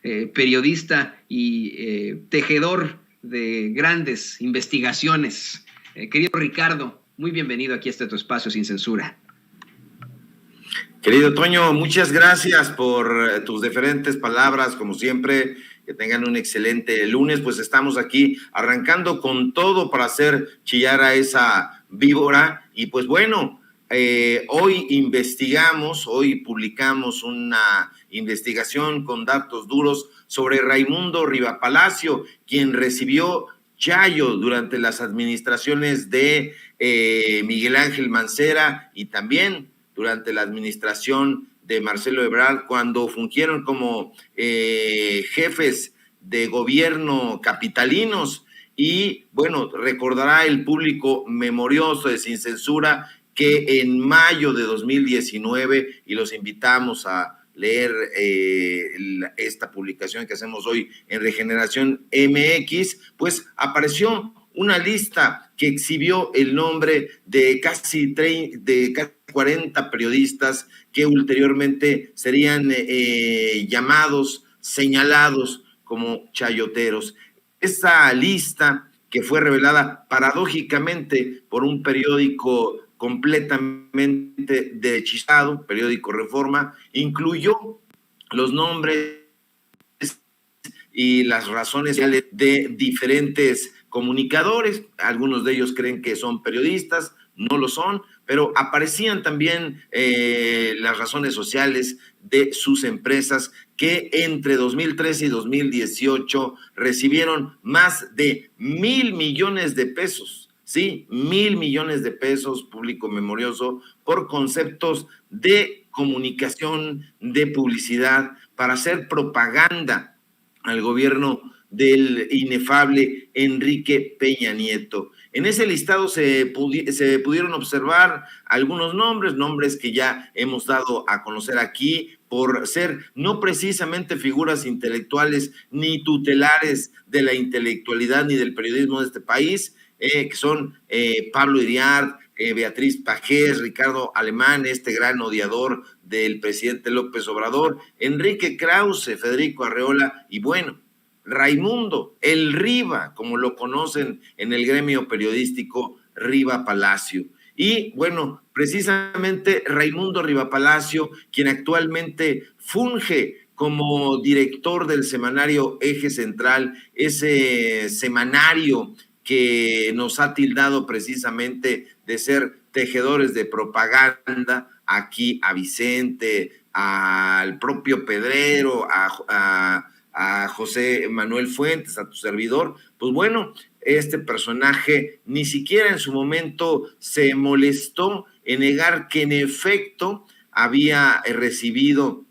periodista y tejedor de grandes investigaciones. Querido Ricardo, muy bienvenido aquí a este tu espacio sin censura. Querido Toño, muchas gracias por tus diferentes palabras, como siempre. Que tengan un excelente lunes. Pues estamos aquí arrancando con todo para hacer chillar a esa víbora. Y pues bueno, hoy publicamos una investigación con datos duros sobre Raimundo Rivapalacio, quien recibió chayo durante las administraciones de Miguel Ángel Mancera y también durante la administración de Marcelo Ebrard, cuando fungieron como jefes de gobierno capitalinos. Y bueno, recordará el público memorioso de Sin Censura que en mayo de 2019, y los invitamos a leer esta publicación que hacemos hoy en Regeneración MX, pues apareció una lista que exhibió el nombre de casi 40 periodistas que ulteriormente serían señalados como chayoteros. Esa lista, que fue revelada paradójicamente por un periódico completamente derechizado, periódico Reforma, incluyó los nombres y las razones de diferentes comunicadores. Algunos de ellos creen que son periodistas, no lo son, pero aparecían también las razones sociales de sus empresas que entre 2013 y 2018 recibieron más de 1,000 millones de pesos. Sí, 1,000 millones de pesos, público memorioso, por conceptos de comunicación, de publicidad, para hacer propaganda al gobierno del inefable Enrique Peña Nieto. En ese listado se pudieron observar algunos nombres que ya hemos dado a conocer aquí, por ser no precisamente figuras intelectuales ni tutelares de la intelectualidad ni del periodismo de este país, que son Pablo Iriart, Beatriz Pajés, Ricardo Alemán, este gran odiador del presidente López Obrador, Enrique Krause, Federico Arreola y bueno, Raimundo, el Riva, como lo conocen en el gremio periodístico, Rivapalacio. Y bueno, precisamente Raimundo Rivapalacio, quien actualmente funge como director del semanario Eje Central, ese semanario que nos ha tildado precisamente de ser tejedores de propaganda, aquí a Vicente, al propio Pedrero, a José Manuel Fuentes, a tu servidor. Pues bueno, este personaje ni siquiera en su momento se molestó en negar que en efecto había recibido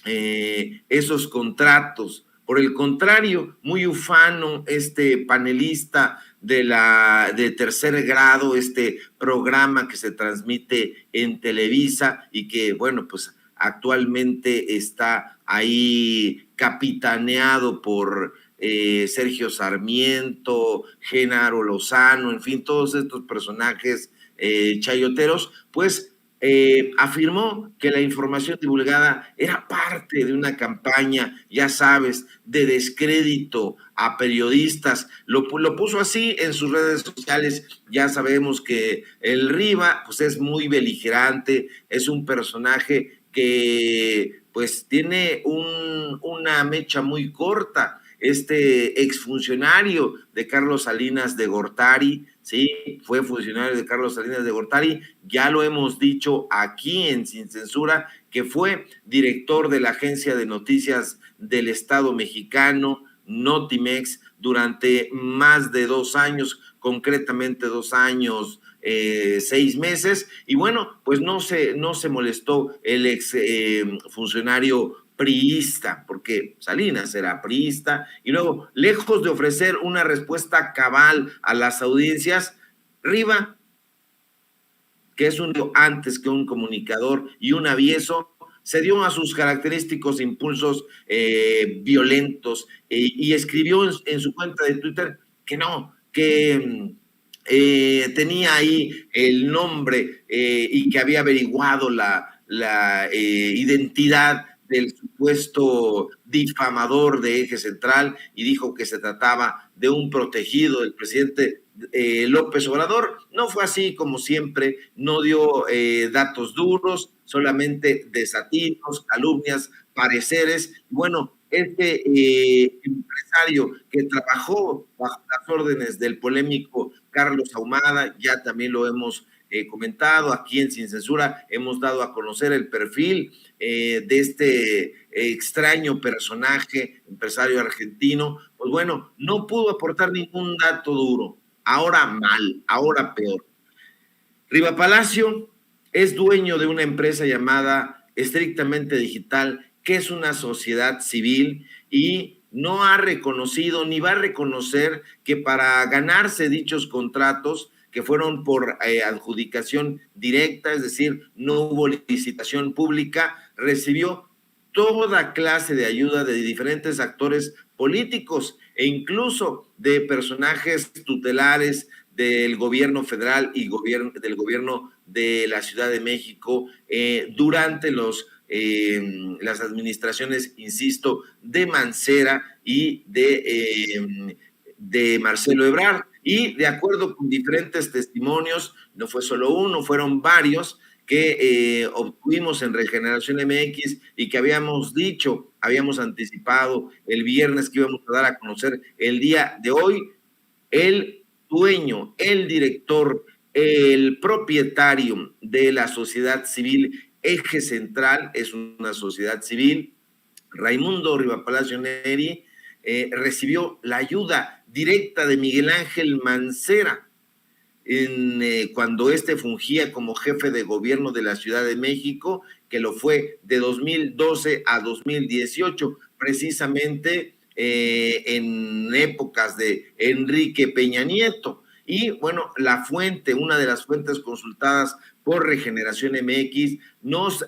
esos contratos. Por el contrario, muy ufano, este panelista de tercer grado, este programa que se transmite en Televisa y que, bueno, pues actualmente está ahí capitaneado por Sergio Sarmiento, Genaro Lozano, en fin, todos estos personajes chayoteros, pues afirmó que la información divulgada era parte de una campaña, ya sabes, de descrédito a periodistas. Lo puso así en sus redes sociales. Ya sabemos que el Riva pues es muy beligerante, es un personaje que pues tiene una mecha muy corta. Este exfuncionario de Carlos Salinas de Gortari, sí, fue funcionario de Carlos Salinas de Gortari, ya lo hemos dicho aquí en Sin Censura, que fue director de la Agencia de Noticias del Estado Mexicano, Notimex, durante más de 2 años, concretamente 2 años, 6 meses, y bueno, pues no se molestó el ex funcionario priista, porque Salinas era priista, y luego, lejos de ofrecer una respuesta cabal a las audiencias, Riva, que es antes que un comunicador y un avieso, se dio a sus característicos impulsos violentos y escribió en su cuenta de Twitter que no, que tenía ahí el nombre y que había averiguado la identidad del supuesto difamador de Eje Central y dijo que se trataba de un protegido del presidente López Obrador. No fue así, como siempre, no dio datos duros, solamente desatinos, calumnias, pareceres. Bueno, este empresario que trabajó bajo las órdenes del polémico Carlos Ahumada, ya también lo hemos comentado aquí en Sin Censura, hemos dado a conocer el perfil de este extraño personaje, empresario argentino. Pues bueno, no pudo aportar ningún dato duro. Ahora mal, ahora peor. Riva Palacio es dueño de una empresa llamada Estrictamente Digital, que es una sociedad civil, y no ha reconocido ni va a reconocer que para ganarse dichos contratos, que fueron por adjudicación directa, es decir, no hubo licitación pública, recibió toda clase de ayuda de diferentes actores políticos e incluso de personajes tutelares del gobierno federal y del gobierno de la Ciudad de México durante las administraciones, insisto, de Mancera y de Marcelo Ebrard. Y de acuerdo con diferentes testimonios, no fue solo uno, fueron varios que obtuvimos en Regeneración MX y que habíamos anticipado el viernes que íbamos a dar a conocer el día de hoy. El dueño, el director, el propietario de la sociedad civil Eje Central, es una sociedad civil, Raimundo Rivapalacio Neri, recibió la ayuda directa de Miguel Ángel Mancera cuando éste fungía como jefe de gobierno de la Ciudad de México, que lo fue de 2012 a 2018, precisamente en épocas de Enrique Peña Nieto. Y bueno, una de las fuentes consultadas por Regeneración MX nos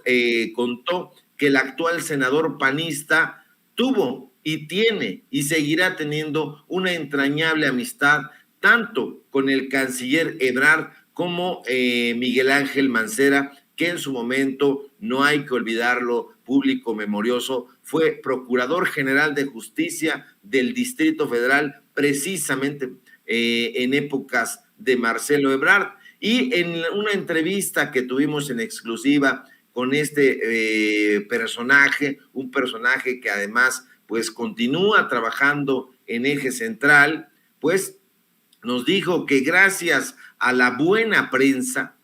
contó que el actual senador panista tuvo y tiene y seguirá teniendo una entrañable amistad tanto con el canciller Ebrard como Miguel Ángel Mancera, que en su momento, no hay que olvidarlo, público memorioso, fue Procurador General de Justicia del Distrito Federal, precisamente en épocas de Marcelo Ebrard. Y en una entrevista que tuvimos en exclusiva con este personaje, un personaje que además pues continúa trabajando en Eje Central, pues nos dijo que gracias a la buena prensa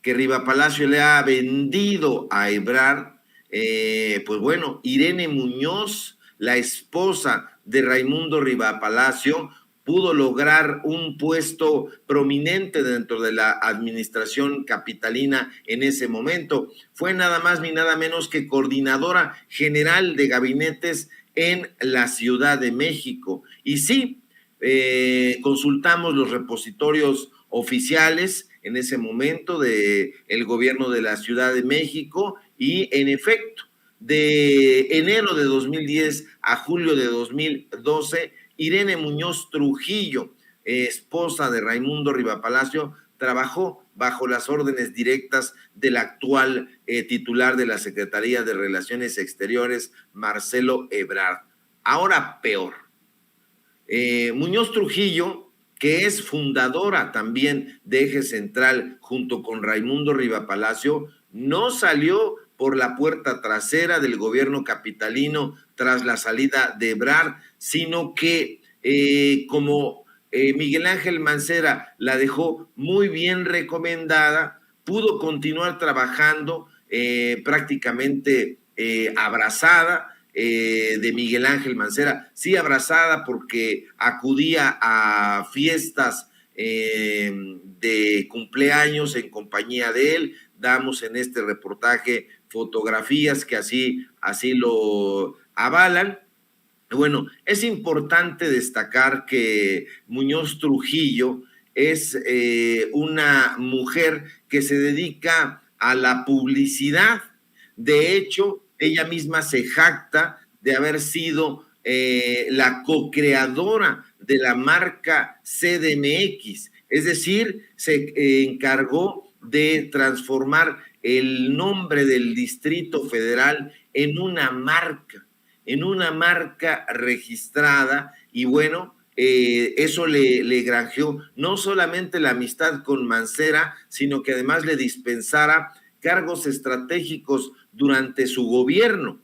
que Riva Palacio le ha vendido a Ebrard, pues bueno, Irene Muñoz, la esposa de Raimundo Riva Palacio, pudo lograr un puesto prominente dentro de la administración capitalina en ese momento. Fue nada más ni nada menos que coordinadora general de gabinetes en la Ciudad de México. Y sí, consultamos los repositorios oficiales en ese momento del gobierno de la Ciudad de México y en efecto, de enero de 2010 a julio de 2012, Irene Muñoz Trujillo, esposa de Raimundo Riva Palacio, trabajó bajo las órdenes directas del actual titular de la Secretaría de Relaciones Exteriores, Marcelo Ebrard. Ahora peor. Muñoz Trujillo, que es fundadora también de Eje Central junto con Raimundo Riva Palacio, no salió por la puerta trasera del gobierno capitalino tras la salida de Ebrard, sino que como Miguel Ángel Mancera la dejó muy bien recomendada, pudo continuar trabajando prácticamente abrazada de Miguel Ángel Mancera, sí abrazada porque acudía a fiestas de cumpleaños en compañía de él. Damos en este reportaje fotografías que así lo avalan. Bueno, es importante destacar que Muñoz Trujillo es una mujer que se dedica a la publicidad. De hecho, ella misma se jacta de haber sido la co-creadora de la marca CDMX, es decir, se encargó de transformar el nombre del Distrito Federal en una marca registrada, y bueno, eso le granjeó no solamente la amistad con Mancera, sino que además le dispensara cargos estratégicos durante su gobierno.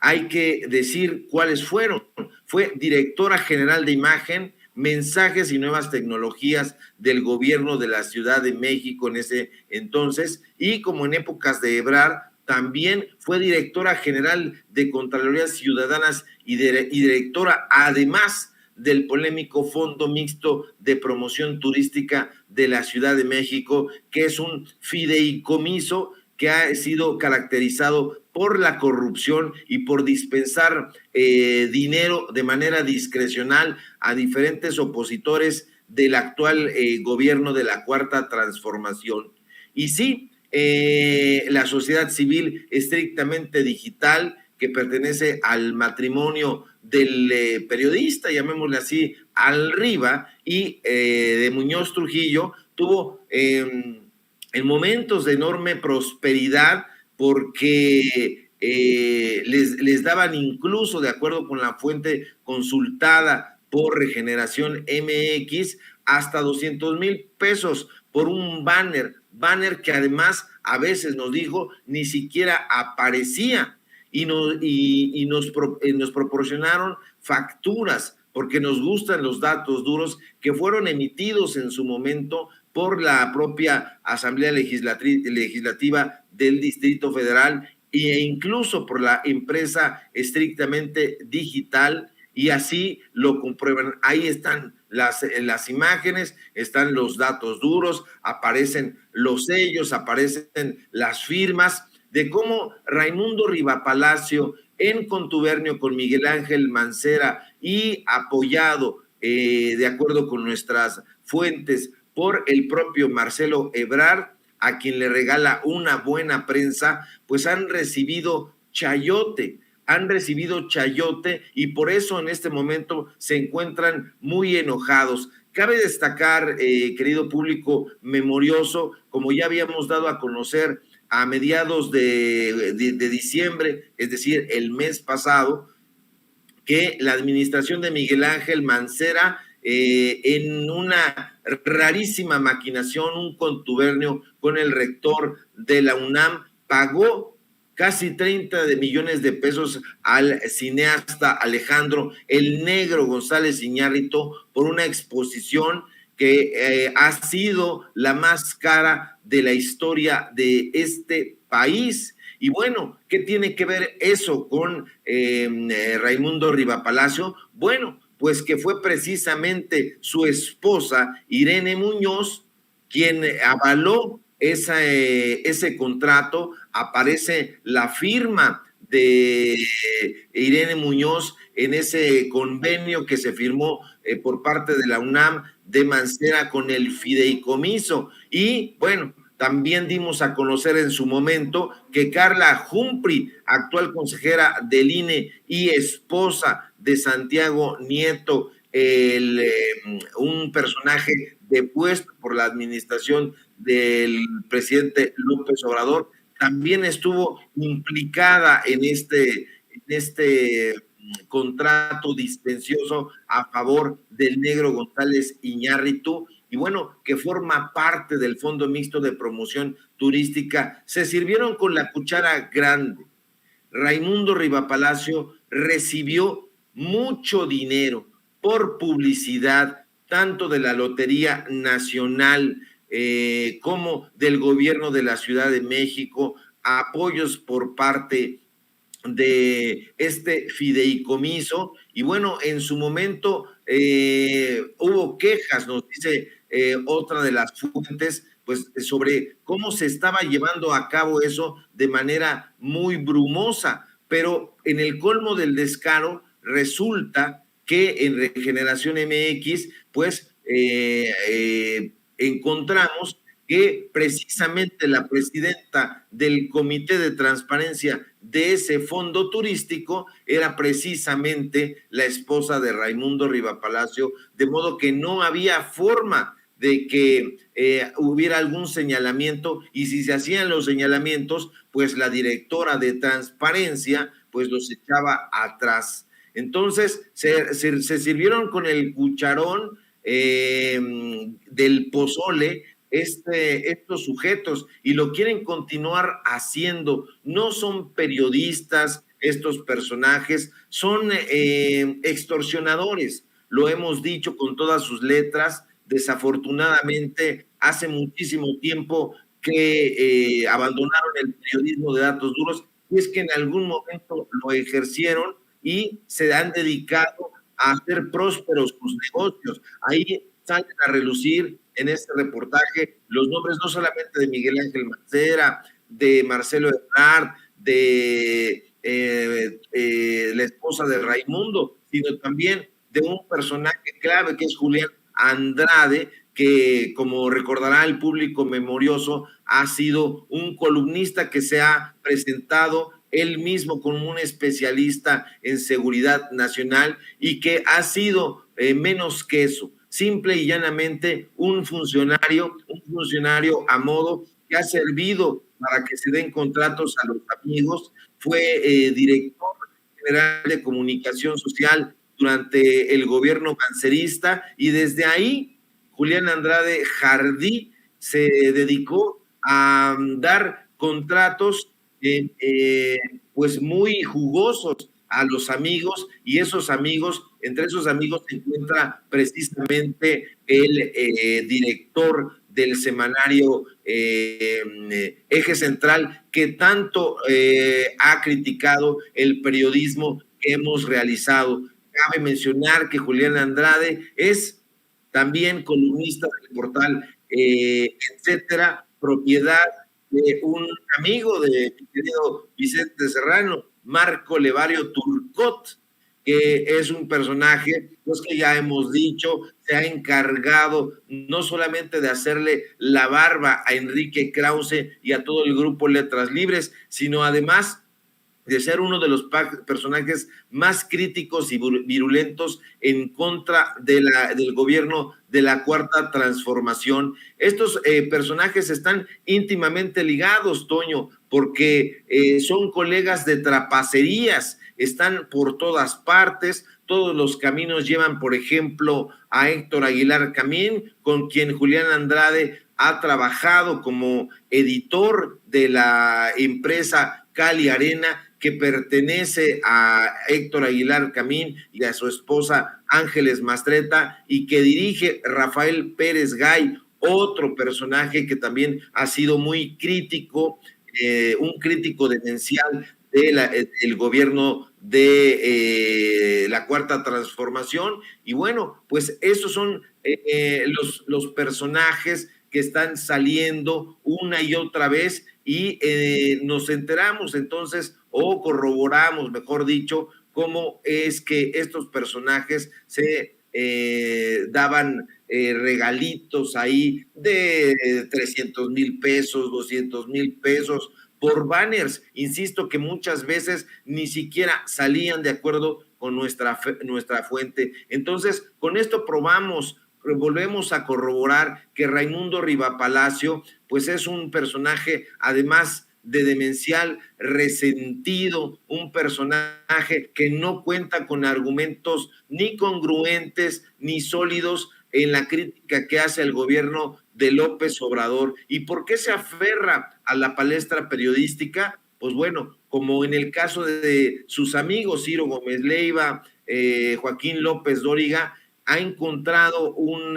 Hay que decir cuáles fueron. Fue directora general de imagen, mensajes y nuevas tecnologías del gobierno de la Ciudad de México en ese entonces, y como en épocas de Ebrard, también fue directora general de Contralorías Ciudadanas y directora, además del polémico Fondo Mixto de Promoción Turística de la Ciudad de México, que es un fideicomiso que ha sido caracterizado por la corrupción y por dispensar dinero de manera discrecional a diferentes opositores del actual gobierno de la Cuarta Transformación. Y sí, la sociedad civil estrictamente digital, que pertenece al matrimonio del periodista, llamémosle así, Al Riva, y de Muñoz Trujillo, tuvo en momentos de enorme prosperidad, porque les daban incluso, de acuerdo con la fuente consultada por Regeneración MX, hasta 200,000 pesos por un banner que además a veces nos dijo ni siquiera aparecía, y nos proporcionaron facturas, porque nos gustan los datos duros, que fueron emitidos en su momento por la propia Asamblea Legislativa del Distrito Federal e incluso por la empresa estrictamente digital, y así lo comprueban. Ahí están las imágenes, están los datos duros, aparecen los sellos, aparecen las firmas de cómo Raimundo Rivapalacio, en contubernio con Miguel Ángel Mancera y apoyado, de acuerdo con nuestras fuentes, por el propio Marcelo Ebrard, a quien le regala una buena prensa, pues han recibido chayote, y por eso en este momento se encuentran muy enojados. Cabe destacar, querido público memorioso, como ya habíamos dado a conocer a mediados de diciembre, es decir, el mes pasado, que la administración de Miguel Ángel Mancera, en una rarísima maquinación, un contubernio con el rector de la UNAM, pagó casi 30 millones de pesos al cineasta Alejandro El Negro González Iñárritu por una exposición que ha sido la más cara de la historia de este país. Y bueno, ¿qué tiene que ver eso con Raimundo Rivapalacio? Bueno, pues que fue precisamente su esposa, Irene Muñoz, quien avaló ese contrato. Aparece la firma de Irene Muñoz en ese convenio que se firmó por parte de la UNAM de Mancera con el fideicomiso. Y bueno, también dimos a conocer en su momento que Carla Humphrey, actual consejera del INE y esposa de Santiago Nieto, un personaje depuesto por la administración del presidente López Obrador, también estuvo implicada en este contrato dispensioso a favor del Negro González Iñárritu, y bueno, que forma parte del Fondo Mixto de Promoción Turística. Se sirvieron con la cuchara grande. Raimundo Rivapalacio recibió mucho dinero por publicidad, tanto de la Lotería Nacional como del gobierno de la Ciudad de México, apoyos por parte de este fideicomiso. Y bueno, en su momento hubo quejas, nos dice otra de las fuentes, pues sobre cómo se estaba llevando a cabo eso de manera muy brumosa, pero en el colmo del descaro resulta que en Regeneración MX, pues encontramos que precisamente la presidenta del Comité de Transparencia de ese fondo turístico era precisamente la esposa de Raimundo Rivapalacio, de modo que no había forma de que hubiera algún señalamiento, y si se hacían los señalamientos, pues la directora de transparencia pues los echaba atrás. Entonces se sirvieron con el cucharón del pozole estos sujetos, y lo quieren continuar haciendo. No son periodistas estos personajes, son extorsionadores, lo hemos dicho con todas sus letras. Desafortunadamente, hace muchísimo tiempo que abandonaron el periodismo de datos duros, y es que en algún momento lo ejercieron y se han dedicado a hacer prósperos sus negocios. Ahí salen a relucir en este reportaje los nombres no solamente de Miguel Ángel Mancera, de Marcelo Ebrard, de la esposa de Raimundo, sino también de un personaje clave que es Julián Andrade, que, como recordará el público memorioso, ha sido un columnista que se ha presentado él mismo como un especialista en seguridad nacional, y que ha sido menos que eso, simple y llanamente un funcionario a modo, que ha servido para que se den contratos a los amigos. Fue director general de comunicación social durante el gobierno mancerista, y desde ahí Julián Andrade Jardí se dedicó a dar contratos pues muy jugosos a los amigos, y esos amigos, entre esos amigos se encuentra precisamente el director del semanario Eje Central, que tanto ha criticado el periodismo que hemos realizado. Cabe mencionar que Julián Andrade es también columnista del portal Etcétera, propiedad de un amigo de mi querido Vicente Serrano, Marco Levario Turcot, que es un personaje, pues, que ya hemos dicho, se ha encargado no solamente de hacerle la barba a Enrique Krause y a todo el grupo Letras Libres, sino además de ser uno de los personajes más críticos y virulentos en contra del gobierno de la Cuarta Transformación. Estos personajes están íntimamente ligados, Toño, porque son colegas de trapacerías, están por todas partes. Todos los caminos llevan, por ejemplo, a Héctor Aguilar Camín, con quien Julián Andrade ha trabajado como editor de la empresa Cali Arena, que pertenece a Héctor Aguilar Camín y a su esposa Ángeles Mastreta, y que dirige Rafael Pérez Gay, otro personaje que también ha sido muy crítico, un crítico demencial del gobierno de la Cuarta Transformación. Y bueno, pues esos son los personajes que están saliendo una y otra vez, y nos enteramos entonces, o corroboramos, mejor dicho, cómo es que estos personajes se daban regalitos ahí de 300,000 pesos, 200,000 pesos por banners. Insisto que muchas veces ni siquiera salían de acuerdo con nuestra fuente. Entonces, con esto volvemos a corroborar que Raimundo Rivapalacio pues es un personaje, además de demencial, resentido, un personaje que no cuenta con argumentos ni congruentes ni sólidos en la crítica que hace al gobierno de López Obrador. ¿Y por qué se aferra a la palestra periodística? Pues bueno, como en el caso de sus amigos Ciro Gómez Leiva, Joaquín López Dóriga, ha encontrado un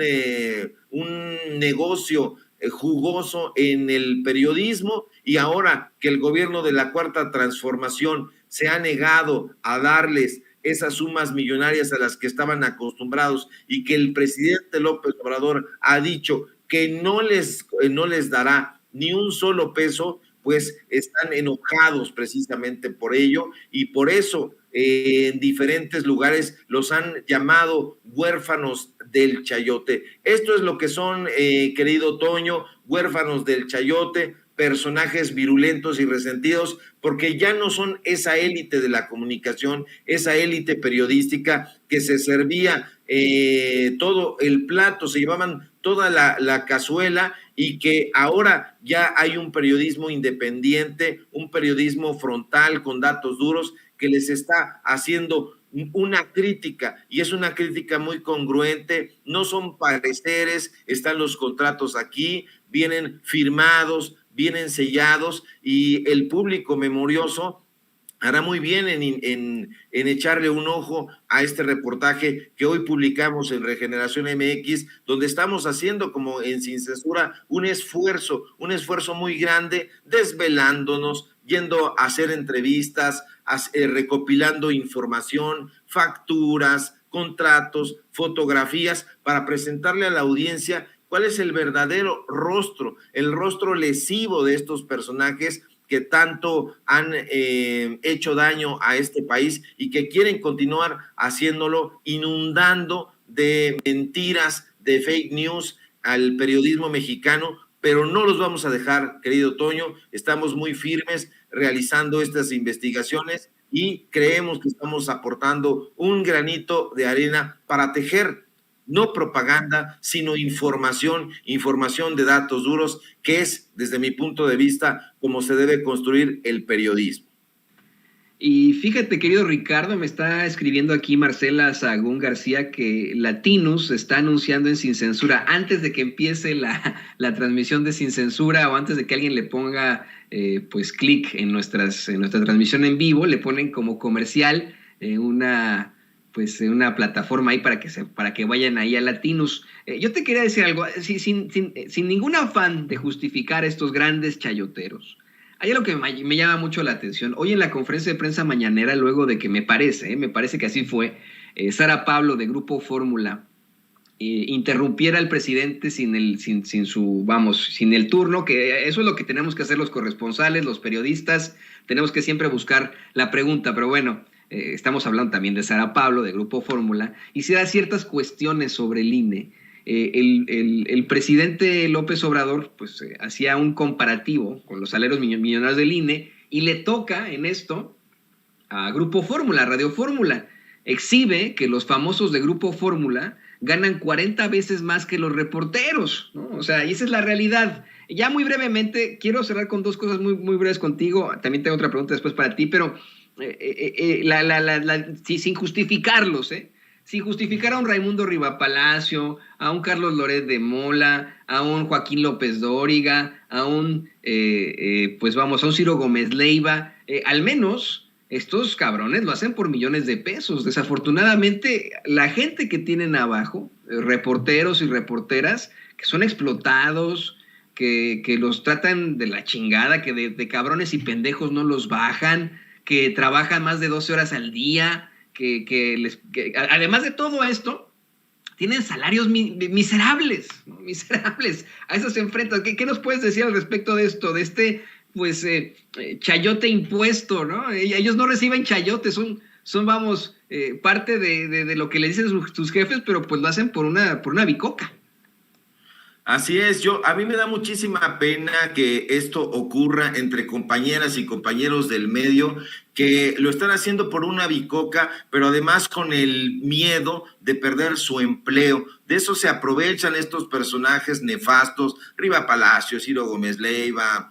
negocio jugoso en el periodismo, y ahora que el gobierno de la Cuarta Transformación se ha negado a darles esas sumas millonarias a las que estaban acostumbrados, y que el presidente López Obrador ha dicho que no les dará ni un solo peso, pues están enojados precisamente por ello, y por eso en diferentes lugares los han llamado huérfanos del chayote. Esto es lo que son, querido Toño, huérfanos del chayote, personajes virulentos y resentidos, porque ya no son esa élite de la comunicación, esa élite periodística que se servía todo el plato, se llevaban toda la cazuela y que ahora ya hay un periodismo independiente, un periodismo frontal con datos duros que les está haciendo una crítica, y es una crítica muy congruente, no son pareceres, están los contratos aquí, vienen firmados, vienen sellados, y el público memorioso hará muy bien en echarle un ojo a este reportaje que hoy publicamos en Regeneración MX, donde estamos haciendo, como en Sin Censura, un esfuerzo muy grande, desvelándonos, yendo a hacer entrevistas, recopilando información, facturas, contratos, fotografías, para presentarle a la audiencia cuál es el verdadero rostro, el rostro lesivo de estos personajes que tanto han hecho daño a este país y que quieren continuar haciéndolo, inundando de mentiras, de fake news al periodismo mexicano, pero no los vamos a dejar, querido Toño. Estamos muy firmes realizando estas investigaciones y creemos que estamos aportando un granito de arena para tejer no propaganda, sino información de datos duros, que es, desde mi punto de vista, cómo se debe construir el periodismo. Y fíjate, querido Ricardo, me está escribiendo aquí Marcela Sahagún García que Latinus está anunciando en Sin Censura, antes de que empiece la transmisión de Sin Censura, o antes de que alguien le ponga pues clic en nuestra transmisión en vivo, le ponen como comercial una plataforma ahí para que vayan ahí a Latinus. Yo te quería decir algo, sin ningún afán de justificar a estos grandes chayoteros. Hay algo que me llama mucho la atención. Hoy en la conferencia de prensa mañanera, luego de que me parece que así fue, Sara Pablo de Grupo Fórmula interrumpiera al presidente sin el turno, que eso es lo que tenemos que hacer los corresponsales, los periodistas, tenemos que siempre buscar la pregunta, pero bueno, estamos hablando también de Sara Pablo de Grupo Fórmula, y se da ciertas cuestiones sobre el INE. El presidente López Obrador pues hacía un comparativo con los salarios millonarios del INE, y le toca en esto a Grupo Fórmula, Radio Fórmula. Exhibe que los famosos de Grupo Fórmula ganan 40 veces más que los reporteros, ¿no? O sea, y esa es la realidad. Ya muy brevemente, quiero cerrar con dos cosas muy, muy breves contigo. También tengo otra pregunta después para ti, pero sin justificarlos, sin justificar a un Raimundo Rivapalacio, a un Carlos Loret de Mola, a un Joaquín López Dóriga, a un Ciro Gómez Leiva, al menos estos cabrones lo hacen por millones de pesos. Desafortunadamente, la gente que tienen abajo, reporteros y reporteras, que son explotados, que los tratan de la chingada, que de cabrones y pendejos no los bajan, que trabajan más de 12 horas al día, que además de todo esto, tienen salarios miserables, ¿no? Miserables. A eso se enfrentan. ¿Qué nos puedes decir al respecto de esto, de este chayote impuesto, ¿no? Ellos no reciben chayote, son parte de lo que le dicen sus jefes, pero pues lo hacen por una bicoca. Así es, a mí me da muchísima pena que esto ocurra entre compañeras y compañeros del medio, que lo están haciendo por una bicoca, pero además con el miedo de perder su empleo. De eso se aprovechan estos personajes nefastos, Rivapalacio, Ciro Gómez Leiva,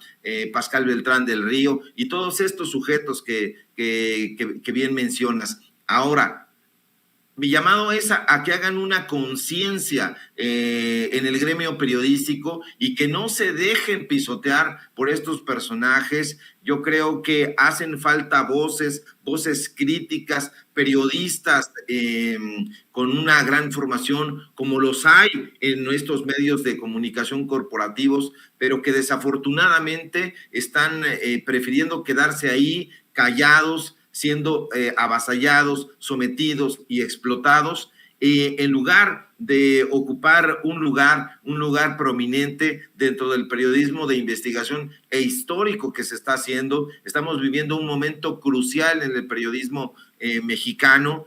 Pascal Beltrán del Río, y todos estos sujetos que bien mencionas. Ahora, mi llamado es a que hagan una conciencia en el gremio periodístico y que no se dejen pisotear por estos personajes. Yo creo que hacen falta voces críticas, periodistas con una gran formación, como los hay en nuestros medios de comunicación corporativos, pero que desafortunadamente están prefiriendo quedarse ahí callados, siendo avasallados, sometidos y explotados, en lugar de ocupar un lugar prominente dentro del periodismo de investigación e histórico que se está haciendo. Estamos viviendo un momento crucial en el periodismo mexicano.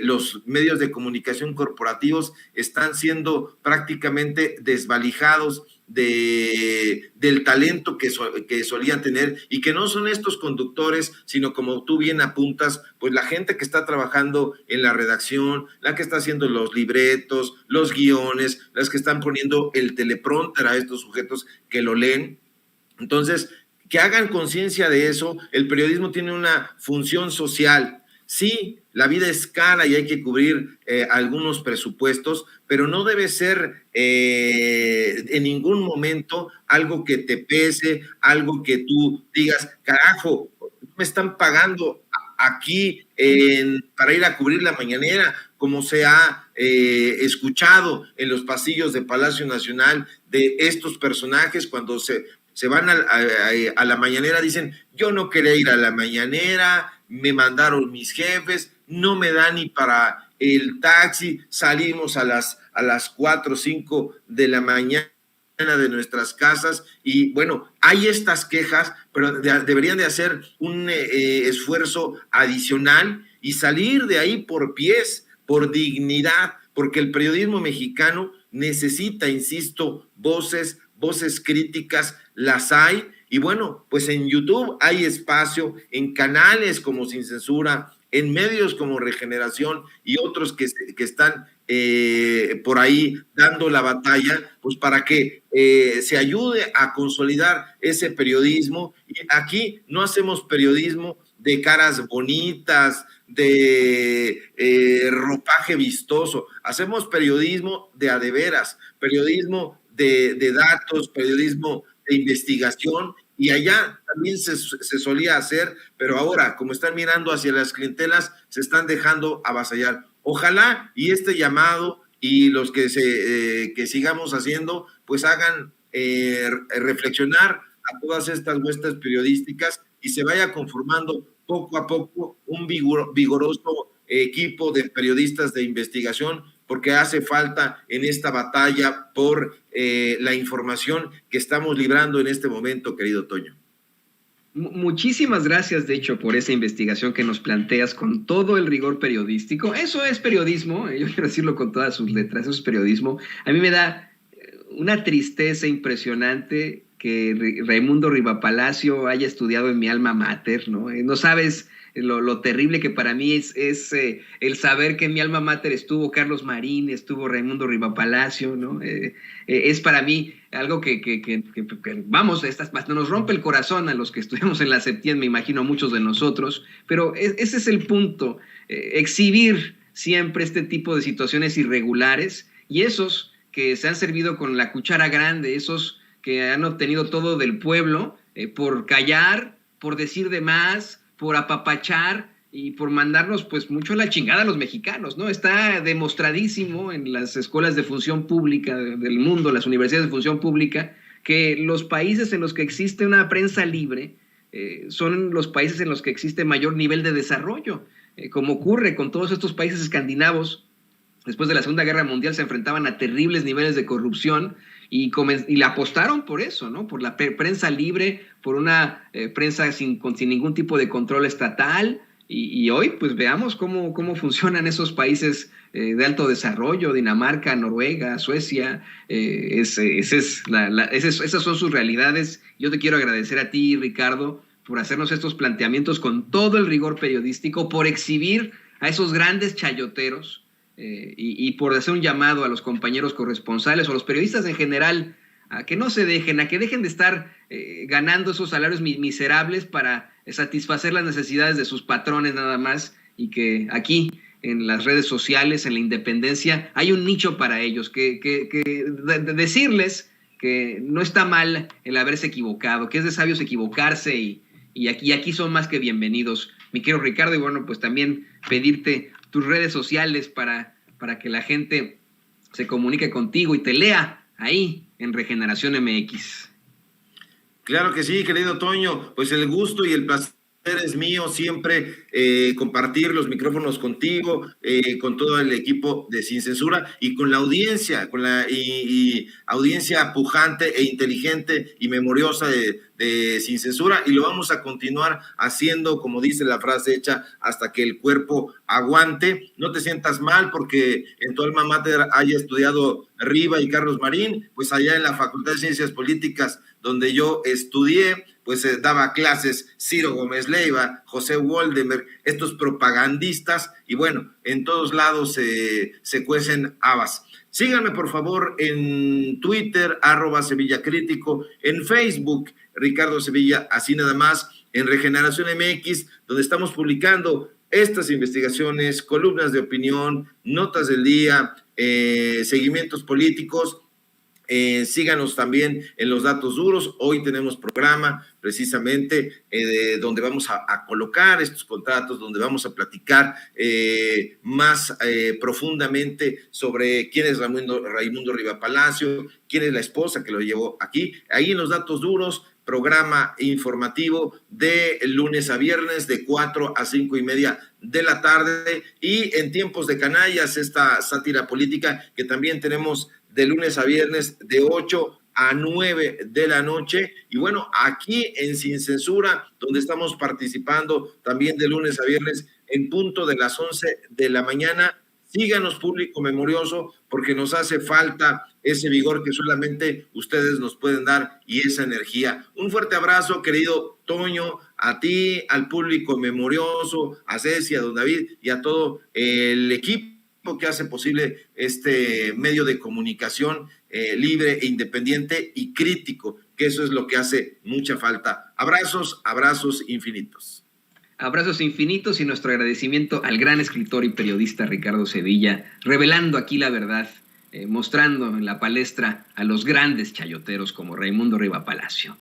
Los medios de comunicación corporativos están siendo prácticamente desvalijados del talento que solían tener y que no son estos conductores, sino como tú bien apuntas, pues la gente que está trabajando en la redacción, la que está haciendo los libretos, los guiones, las que están poniendo el teleprompter a estos sujetos que lo leen. Entonces, que hagan conciencia de eso. El periodismo tiene una función social. Sí, la vida es cara y hay que cubrir algunos presupuestos, pero no debe ser en ningún momento algo que te pese, algo que tú digas, carajo, me están pagando aquí para ir a cubrir la mañanera, como se ha escuchado en los pasillos de Palacio Nacional de estos personajes cuando se van a la mañanera, dicen, yo no quería ir a la mañanera, me mandaron mis jefes, no me da ni para el taxi, salimos a las 4 o 5 de la mañana de nuestras casas y bueno, hay estas quejas, pero deberían de hacer un esfuerzo adicional y salir de ahí por pies, por dignidad, porque el periodismo mexicano necesita, insisto, voces críticas, las hay, y bueno, pues en YouTube hay espacio, en canales como Sin Censura, en medios como Regeneración y otros que están por ahí dando la batalla, pues para que se ayude a consolidar ese periodismo. Y aquí no hacemos periodismo de caras bonitas, de ropaje vistoso, hacemos periodismo de a de veras, periodismo de datos, periodismo de investigación, y allá también se solía hacer, pero ahora, como están mirando hacia las clientelas, se están dejando avasallar. Ojalá y este llamado y los que sigamos haciendo, pues hagan reflexionar a todas estas huestes periodísticas y se vaya conformando poco a poco un vigoroso equipo de periodistas de investigación, porque hace falta en esta batalla por la información que estamos librando en este momento, querido Toño. Muchísimas gracias, de hecho, por esa investigación que nos planteas con todo el rigor periodístico. Eso es periodismo, yo quiero decirlo con todas sus letras, eso es periodismo. A mí me da una tristeza impresionante que Raimundo Rivapalacio haya estudiado en mi alma mater, ¿no? No sabes lo terrible que para mí es el saber que en mi alma mater estuvo Carlos Marín, estuvo Raimundo Rivapalacio, ¿no? Es para mí algo que vamos, nos rompe el corazón a los que estuvimos en la Septién, me imagino a muchos de nosotros, pero ese es el punto, exhibir siempre este tipo de situaciones irregulares y esos que se han servido con la cuchara grande, esos que han obtenido todo del pueblo por callar, por decir de más, por apapachar y por mandarnos pues mucho a la chingada a los mexicanos, ¿no? Está demostradísimo en las escuelas de función pública del mundo, las universidades de función pública, que los países en los que existe una prensa libre son los países en los que existe mayor nivel de desarrollo, como ocurre con todos estos países escandinavos. Después de la Segunda Guerra Mundial se enfrentaban a terribles niveles de corrupción y le apostaron por eso, ¿no? Por la prensa libre, por una prensa sin ningún tipo de control estatal. Y hoy, pues veamos cómo funcionan esos países de alto desarrollo, Dinamarca, Noruega, Suecia. Esas son sus realidades. Yo te quiero agradecer a ti, Ricardo, por hacernos estos planteamientos con todo el rigor periodístico, por exhibir a esos grandes chayoteros. Y por hacer un llamado a los compañeros corresponsales o a los periodistas en general a que no se dejen, a que dejen de estar ganando esos salarios miserables para satisfacer las necesidades de sus patrones nada más, y que aquí en las redes sociales, en la independencia, hay un nicho para ellos, decirles que no está mal el haberse equivocado, que es de sabios equivocarse y aquí son más que bienvenidos. Mi querido Ricardo, y bueno, pues también pedirte tus redes sociales para que la gente se comunique contigo y te lea ahí en Regeneración MX. Claro que sí, querido Toño, pues el gusto y el placer Es mío siempre compartir los micrófonos contigo, con todo el equipo de Sin Censura y con la audiencia, y audiencia pujante e inteligente y memoriosa de Sin Censura, y lo vamos a continuar haciendo, como dice la frase hecha, hasta que el cuerpo aguante. No te sientas mal porque en tu alma mater haya estudiado Riva y Carlos Marín, pues allá en la Facultad de Ciencias Políticas, donde yo estudié, pues daba clases Ciro Gómez Leiva, José Woldenberg, estos propagandistas, y bueno, en todos lados se cuecen habas. Síganme por favor en Twitter, @SevillaCrítico, en Facebook, Ricardo Sevilla, así nada más, en Regeneración MX, donde estamos publicando estas investigaciones, columnas de opinión, notas del día, seguimientos políticos. Síganos también en los datos duros. Hoy tenemos programa precisamente donde vamos a colocar estos contratos, donde vamos a platicar más profundamente sobre quién es Raimundo Riva Palacio, quién es la esposa que lo llevó aquí. Ahí en los datos duros, programa informativo de lunes a viernes de 4 a 5 y media de la tarde, y en Tiempos de Canallas, esta sátira política que también tenemos de lunes a viernes de 8 a 9 de la noche. Y bueno, aquí en Sin Censura, donde estamos participando también de lunes a viernes en punto de las 11 de la mañana. Síganos, público memorioso, porque nos hace falta ese vigor que solamente ustedes nos pueden dar y esa energía. Un fuerte abrazo, querido Toño, a ti, al público memorioso, a Ceci, a don David y a todo el equipo que hace posible este medio de comunicación libre e independiente y crítico, que eso es lo que hace mucha falta. Abrazos, abrazos infinitos. Abrazos infinitos y nuestro agradecimiento al gran escritor y periodista Ricardo Sevilla, revelando aquí la verdad, mostrando en la palestra a los grandes chayoteros como Raimundo Riva Palacio.